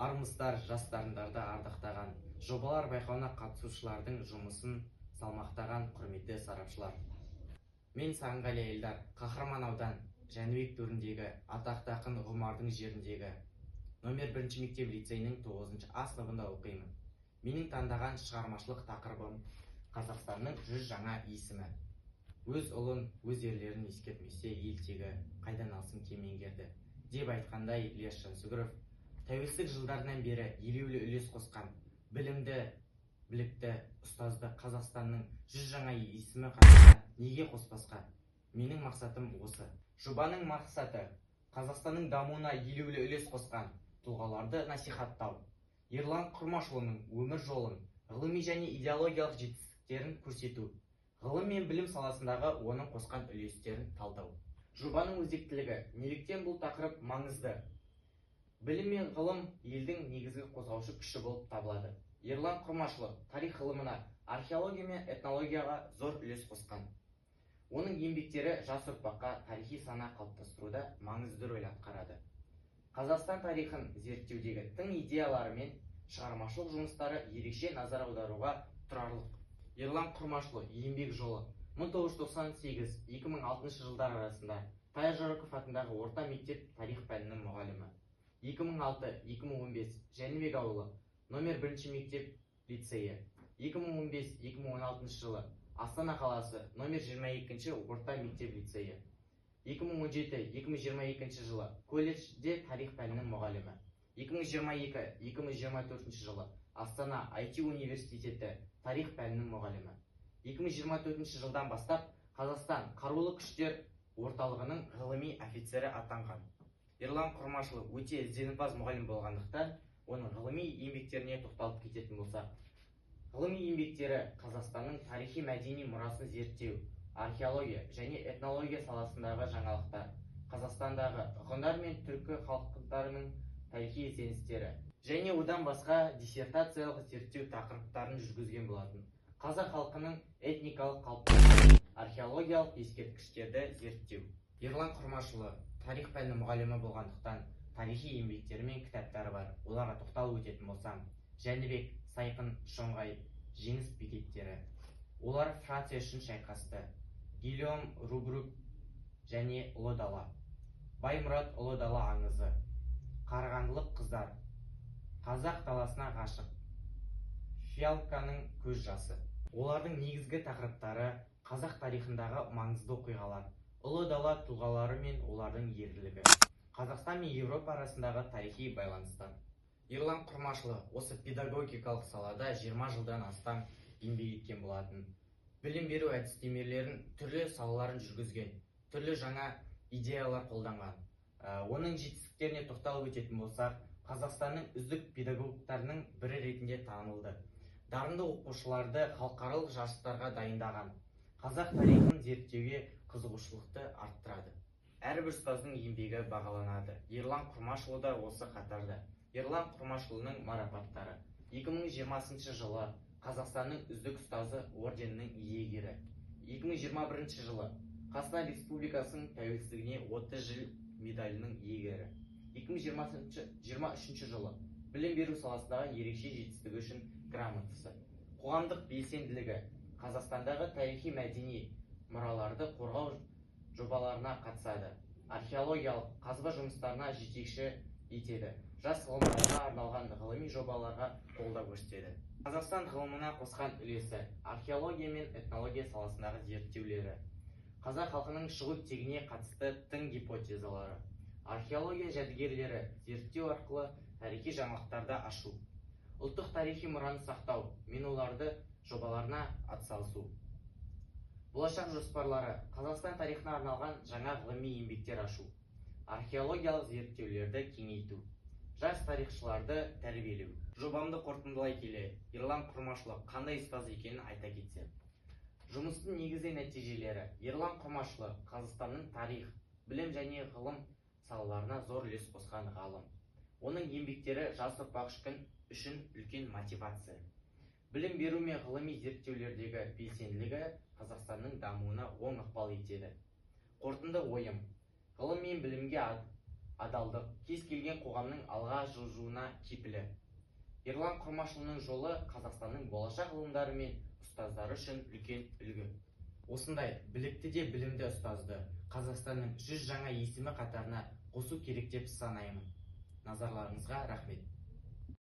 Армысыздар жастарындарды ардақтаған, жобалар байқауына қатысушылардың жұмысын салмақтаған құрметті сарапшылар. Мен Сағынғали Айдар, Қахраман аудан Жәнібек төріндегі атақты ақын Ғұмардың жеріндегі номер 1 мектеп лицейінің 9-А сыныбында оқимын. Менің таңдаған шығармашылық тақырыбым Қазақстанның 100 жаңа есімі. Өз ұлын, өз ерлерін ескертмесе, ел тегі қайдан алсын кемеңгерді деп айтқандай Ілияс Жансүгіров тәуелсіздік жылдарынан бері елеулі үлес қосқан білімді, білікті ұстазды Қазақстанның 100 жаңа есімі қатарына неге қоспасқа? Менің мақсатым осы. Жобаның мақсаты Қазақстанның дамуына елеулі үлес қосқан тұлғаларды насихаттау, Ерлан Құрмашұлының өмір жолын, ғылыми және идеологиялық жетістіктерін көрсету, ғылым мен білім саласындағы оның қосқан үлестерін талдау. Жобаның өзектілігі: неліктен бұл тақырып маңызды? Білім мен ғылым елдің негізгі қозғаушы күші болып табылады. Ерлан Құрмашұлы тарих ғылымына, археология мен этнологияға зор үлес қосқан. Оның еңбектері жас ұрпаққа тарихи сана қалыптастыруда маңызды рөл атқарады. Қазақстан тарихын зерттеудегі тың идеялары мен шығармашылық жұмыстары ерекше назар аударуға тұрарлық. Ерлан Құрмашұлы еңбек жолы: 1998-2006 жылдар арасында Тайыр Жароков атындағы орта мектеп тарих пәнінің мұғалімі. 2006-2015 Жәнібек ауылы номер 1 мектеп лицейі. 2015-2016 жылы Астана қаласы номер 22 орта мектеп лицейі. 2017-2022 жылы колледжде тарих пәнінің мұғалімі. 2022-2024 жылы Астана IT университеті тарих пәнінің мұғалімі. 2024 жылдан бастап Қазақстан қарулы күштер орталығының ғылыми офицері атанған. Ерлан Құрмашұлы өте ізденімпаз мұғалім болғандықтан, оның ғылыми еңбектеріне тоқталып кететін болсақ, ғылыми еңбектері Қазақстанның тарихи мәдени мұрасын зерттеу, археология және этнология саласындағы жаңалықтар, Қазақстандағы ғұндар мен түркі халықтарының тарихи ізденістері және одан басқа диссертациялық зерттеу тақырыптарын жүргізген болатын. Қазақ халқының этникалық қалыптасуы, археологиялық ескерткіштерді зерттеу. Ерлан Құрмашұлы тарих пәні мұғалімі болғандықтан, тарихи еңбектері мен кітаптары бар. Оларға тоқталып өтетін болсам: Жәнібек, Сайқын, Шоңғай, жеңіс бекеттері. Олар Франция үшін шайқасты. Гильом Рубрук және Ұлы дала. Баймұрат Ұлы дала аңызы. Қарағандылық қыздар. Қазақ даласына ғашық. Фиалканың көз жасы. Олардың негізгі тақырыптары қазақ тарихындағы маңызды оқиғалар, ұлы дала тұлғалары мен олардың ерлігі, Қазақстан мен Еуропа арасындағы тарихи байланыстар. Ерлан Құрмашұлы осы педагогикалық салада 20 жылдан астам еңбек еткен болатын. Білім беру әдістемелерін түрлі салаларын жүргізген, түрлі жаңа идеялар қолданған. Оның жетістіктеріне тоқталып өтетін болсақ, Қазақстанның үздік педагогтарының бірі ретінде танылды. Дарынды оқушыларды халықаралық жарыстарға дайындаған. Қазақ тарихын зерттеуге қызығушылықты арттырады. Әрбір ұстаздың еңбегі бағаланады. Ерлан Құрмашұлы да осы қатарда. Ерлан Құрмашұлының марапаттары: 2020 жылы Қазақстанның үздік ұстазы орденінің иегері. 2021 жылы Қазақстан Республикасының тәуелсіздігіне 30 жыл медалінің иегері. 2023 жылы білім беру саласындағы ерекше жетістігі үшін грамотасы. Қоғамдық белсенділігі: Қазақстандағы тарихи мәдени мұраларды қорғау жобаларына қатысады. Археологиялық қазба жұмыстарына жетекші етеді. Жас ғылымдарға арналған ғылыми жобаларға қолдау көрсетеді. Қазақстан ғылымына қосқан үлесі: археология мен этнология саласындағы зерттеулері, қазақ халқының шығу тегіне қатысты тың гипотезалары, археология жәдігерлері зерттеу арқылы тарихи жаңалықтарды ашу, ұлттық тарихи мұраны сақтау мен оларды жобаларына атсалысу. Болашақ жоспарлары: Қазақстан тарихына арналған жаңа ғылыми еңбектер ашу, археологиялық зерттеулерді кеңейту, жас тарихшыларды тәрбиелеу. Жобамды қорытындылай келе, Ерлан Құрмашұлы қандай ұстаз екенін айта кетсем. Жұмыстың негізгі нәтижелері: Ерлан Құрмашұлы Қазақстанның тарих, білім және ғылым салаларына зор үлес қосқан ғалым. Оның еңбектері жас ұрпақ үшін үлкен мотивация. Білім беру мен ғылыми зерттеулердегі белсенділігі Қазақстанның дамуына оң ықпал етеді. Қорытынды ойым: ғылым мен білімге адалдық кез келген қоғамның алға жылжуына кепілі. Ерлан Құрмашұлының жолы Қазақстанның болашақ ғылымдары мен ұстаздары үшін үлкен үлгі. Осындай білікті де білімді ұстазды Қазақстанның 100 жаңа есімі қатарына қосу керек деп санаймын. Назарларыңызға рахмет.